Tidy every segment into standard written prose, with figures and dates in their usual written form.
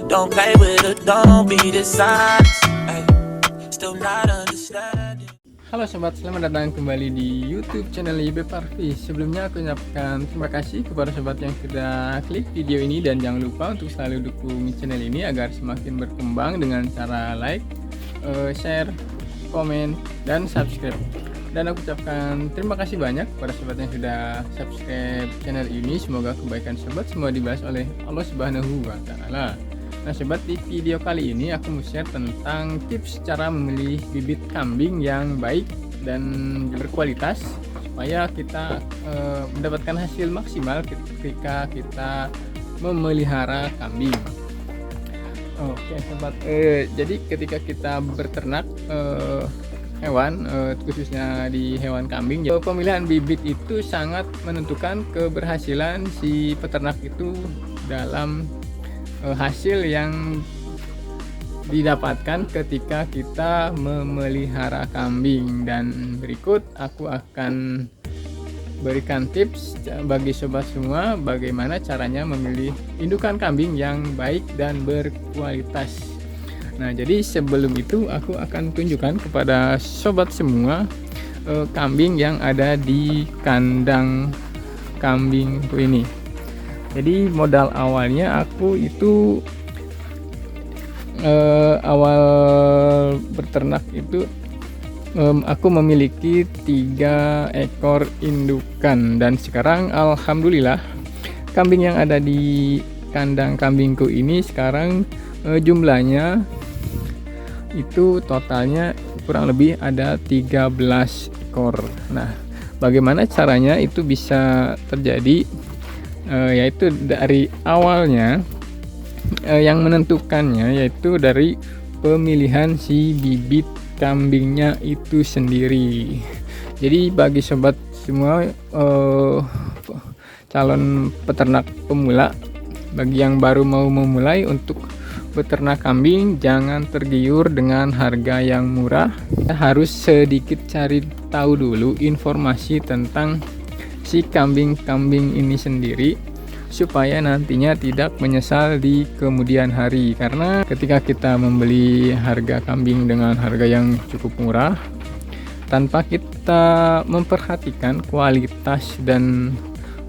Don't play with it, don't be dishonest. Ay, still not understanding. Halo sobat, selamat datang kembali di YouTube channel YB Parvi. Sebelumnya aku ucapkan terima kasih kepada sobat yang sudah klik video ini, dan jangan lupa untuk selalu dukung channel ini agar semakin berkembang dengan cara like, share, komen, dan subscribe. Dan aku ucapkan terima kasih banyak kepada sobat yang sudah subscribe channel ini. Semoga kebaikan sobat semua dibalas oleh Allah Subhanahu wa Ta'ala. Nah sobat, di video kali ini aku mau share tentang tips cara memilih bibit kambing yang baik dan berkualitas supaya kita mendapatkan hasil maksimal ketika kita memelihara kambing. Oke sobat, jadi ketika kita berternak hewan, khususnya di hewan kambing, pemilihan bibit itu sangat menentukan keberhasilan si peternak itu dalam hasil yang didapatkan ketika kita memelihara kambing. Dan berikut aku akan berikan tips bagi sobat semua bagaimana caranya memilih indukan kambing yang baik dan berkualitas. Nah jadi sebelum itu aku akan tunjukkan kepada sobat semua kambing yang ada di kandang kambingku ini. Jadi modal awalnya aku itu awal berternak itu aku memiliki 3 ekor indukan, dan sekarang alhamdulillah kambing yang ada di kandang kambingku ini sekarang jumlahnya itu totalnya kurang lebih ada 13 ekor. Nah, bagaimana caranya itu bisa terjadi? Yaitu dari awalnya yang menentukannya yaitu dari pemilihan si bibit kambingnya itu sendiri. Jadi bagi sobat semua calon peternak pemula, bagi yang baru mau memulai untuk beternak kambing, jangan tergiur dengan harga yang murah. Kita harus sedikit cari tahu dulu informasi tentang si kambing-kambing ini sendiri supaya nantinya tidak menyesal di kemudian hari. Karena ketika kita membeli harga kambing dengan harga yang cukup murah tanpa kita memperhatikan kualitas dan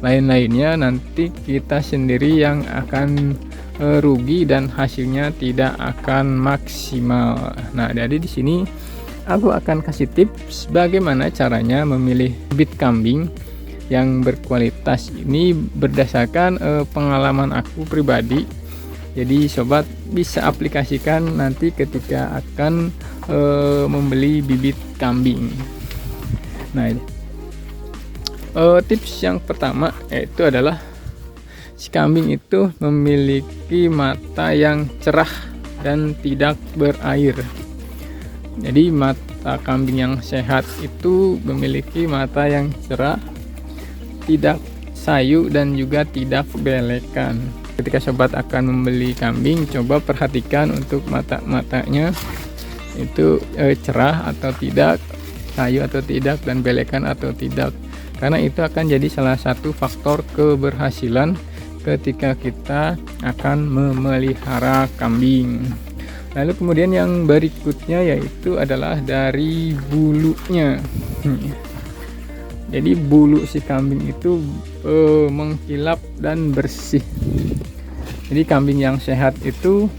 lain-lainnya, nanti kita sendiri yang akan rugi dan hasilnya tidak akan maksimal. Nah, jadi di sini aku akan kasih tips bagaimana caranya memilih bibit kambing yang berkualitas ini berdasarkan pengalaman aku pribadi. Jadi sobat bisa aplikasikan nanti ketika akan membeli bibit kambing. Nah, tips yang pertama yaitu adalah si kambing itu memiliki mata yang cerah dan tidak berair. Jadi mata kambing yang sehat itu memiliki mata yang cerah, tidak sayu, dan juga tidak belekan. Ketika sobat akan membeli kambing, coba perhatikan untuk matanya itu cerah atau tidak, sayu atau tidak, dan belekan atau tidak, karena itu akan jadi salah satu faktor keberhasilan ketika kita akan memelihara kambing. Lalu kemudian yang berikutnya yaitu adalah dari bulunya. Jadi bulu si kambing itu mengkilap dan bersih. Jadi kambing yang sehat itu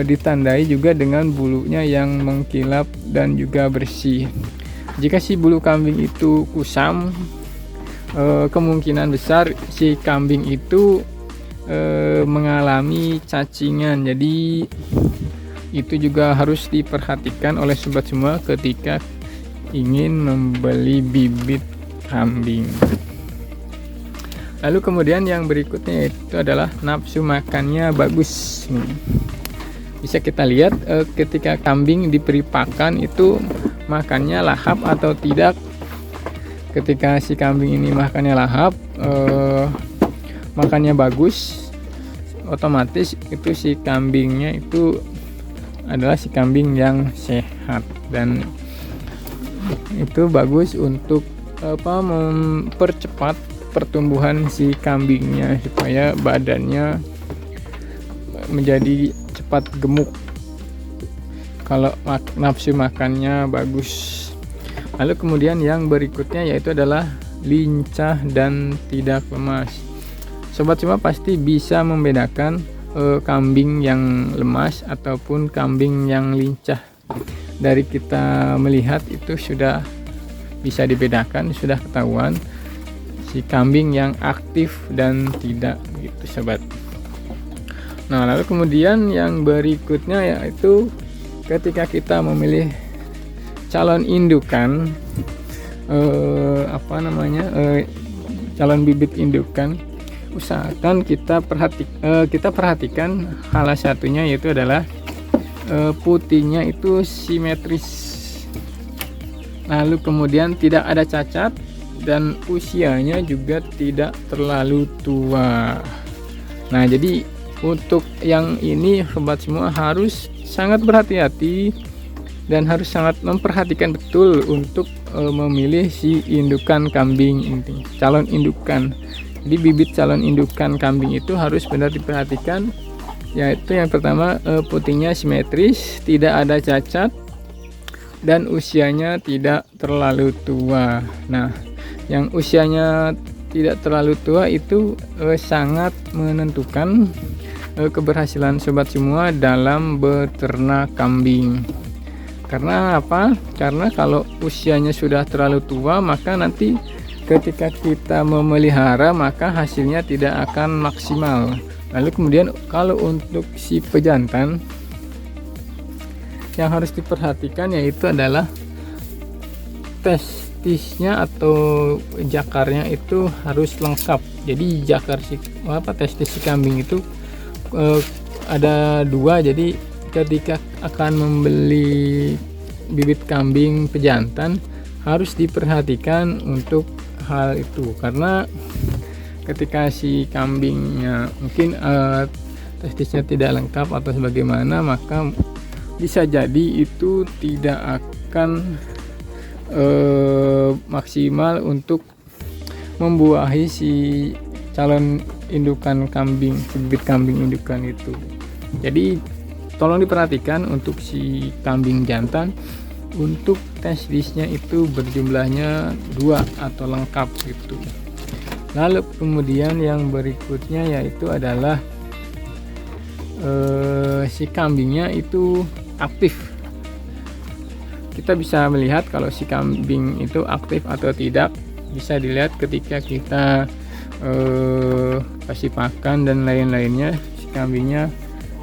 ditandai juga dengan bulunya yang mengkilap dan juga bersih. Jika si bulu kambing itu kusam, kemungkinan besar si kambing itu mengalami cacingan. Jadi itu juga harus diperhatikan oleh sobat semua ketika ingin membeli bibit kambing. Lalu kemudian yang berikutnya itu adalah nafsu makannya bagus. Bisa kita lihat ketika kambing diberi pakan itu makannya lahap atau tidak. Ketika si kambing ini makannya lahap, makannya bagus, otomatis itu si kambingnya itu adalah si kambing yang sehat, dan itu bagus untuk mempercepat pertumbuhan si kambingnya supaya badannya menjadi cepat gemuk. Kalau nafsu makannya bagus. Lalu kemudian yang berikutnya yaitu adalah lincah dan tidak lemas. Sobat semua pasti bisa membedakan kambing yang lemas ataupun kambing yang lincah. Dari kita melihat itu sudah bisa dibedakan, sudah ketahuan si kambing yang aktif dan tidak, gitu sobat. Nah, lalu kemudian yang berikutnya yaitu ketika kita memilih calon indukan, calon bibit indukan, usahakan kita perhatikan salah satunya yaitu adalah putihnya itu simetris, lalu kemudian tidak ada cacat dan usianya juga tidak terlalu tua. Nah, jadi untuk yang ini sobat semua harus sangat berhati-hati dan harus sangat memperhatikan betul untuk memilih si indukan kambing ini, calon indukan. Jadi bibit calon indukan kambing itu harus benar diperhatikan, yaitu yang pertama putingnya simetris, tidak ada cacat, dan usianya tidak terlalu tua. Nah, yang usianya tidak terlalu tua itu sangat menentukan keberhasilan sobat semua dalam beternak kambing. Karena apa? Karena kalau usianya sudah terlalu tua, maka nanti ketika kita memelihara maka hasilnya tidak akan maksimal. Lalu kemudian kalau untuk si pejantan yang harus diperhatikan yaitu adalah testisnya atau jakarnya itu harus lengkap. Jadi jakar testis si kambing itu ada dua. Jadi ketika akan membeli bibit kambing pejantan harus diperhatikan untuk hal itu, karena ketika si kambingnya mungkin testisnya tidak lengkap atau sebagaimana, maka bisa jadi itu tidak akan maksimal untuk membuahi si calon indukan kambing, bibit kambing indukan itu. Jadi tolong diperhatikan untuk si kambing jantan, untuk testisnya itu berjumlahnya 2 atau lengkap gitu. Lalu kemudian yang berikutnya yaitu adalah si kambingnya itu aktif. Kita bisa melihat kalau si kambing itu aktif atau tidak bisa dilihat ketika kita kasih pakan dan lain-lainnya. Si kambingnya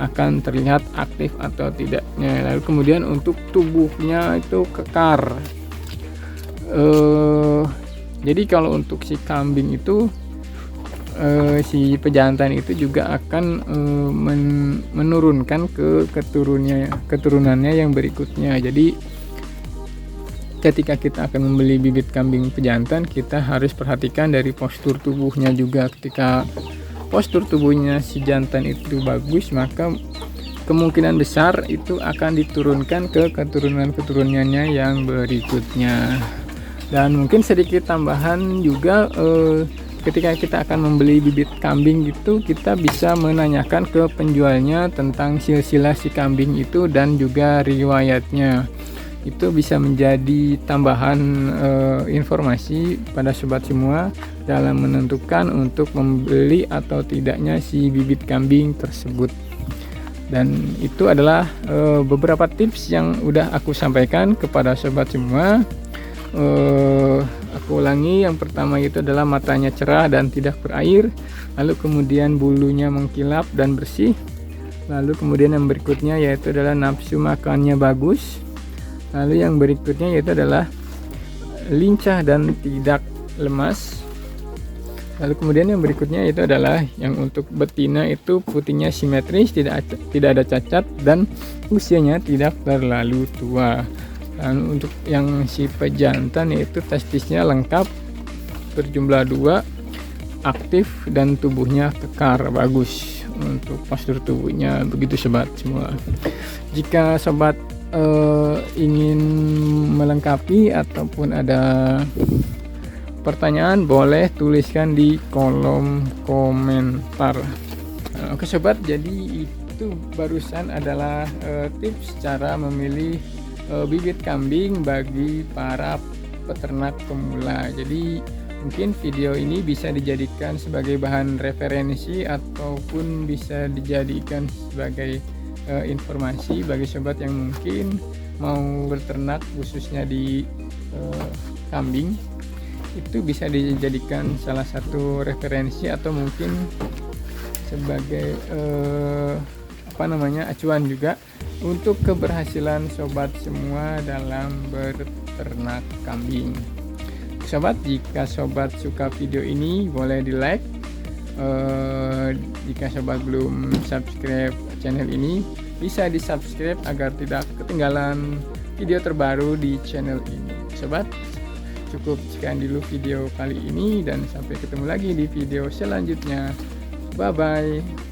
akan terlihat aktif atau tidaknya. Lalu kemudian untuk tubuhnya itu kekar. Jadi kalau untuk si kambing itu si pejantan itu juga akan menurunkan ke keturunannya yang berikutnya. Jadi ketika kita akan membeli bibit kambing pejantan, kita harus perhatikan dari postur tubuhnya juga. Ketika postur tubuhnya si jantan itu bagus, maka kemungkinan besar itu akan diturunkan ke keturunan-keturunannya yang berikutnya. Dan mungkin sedikit tambahan juga, ketika kita akan membeli bibit kambing itu, kita bisa menanyakan ke penjualnya tentang silsilah si kambing itu dan juga riwayatnya. Itu bisa menjadi tambahan informasi pada sobat semua dalam menentukan untuk membeli atau tidaknya si bibit kambing tersebut. Dan itu adalah beberapa tips yang udah aku sampaikan kepada sobat semua. Aku ulangi, yang pertama itu adalah matanya cerah dan tidak berair, lalu kemudian bulunya mengkilap dan bersih, lalu kemudian yang berikutnya yaitu adalah nafsu makannya bagus, lalu yang berikutnya yaitu adalah lincah dan tidak lemas, lalu kemudian yang berikutnya itu adalah yang untuk betina itu putihnya simetris, tidak ada cacat, dan usianya tidak terlalu tua. Dan untuk yang si pejantan yaitu testisnya lengkap, berjumlah 2, aktif, dan tubuhnya kekar bagus. Untuk postur tubuhnya begitu sobat semua. Jika sobat ingin melengkapi ataupun ada pertanyaan boleh tuliskan di kolom komentar. Oke sobat, jadi itu barusan adalah tips cara memilih bibit kambing bagi para peternak pemula. Jadi mungkin video ini bisa dijadikan sebagai bahan referensi ataupun bisa dijadikan sebagai informasi bagi sobat yang mungkin mau berternak khususnya di kambing. Itu bisa dijadikan salah satu referensi atau mungkin sebagai acuan juga untuk keberhasilan sobat semua dalam berternak kambing. Sobat, jika sobat suka video ini boleh di like. Jika sobat belum subscribe channel ini, bisa di subscribe agar tidak ketinggalan video terbaru di channel ini. Sobat, cukup sekian dulu video kali ini dan sampai ketemu lagi di video selanjutnya. Bye bye.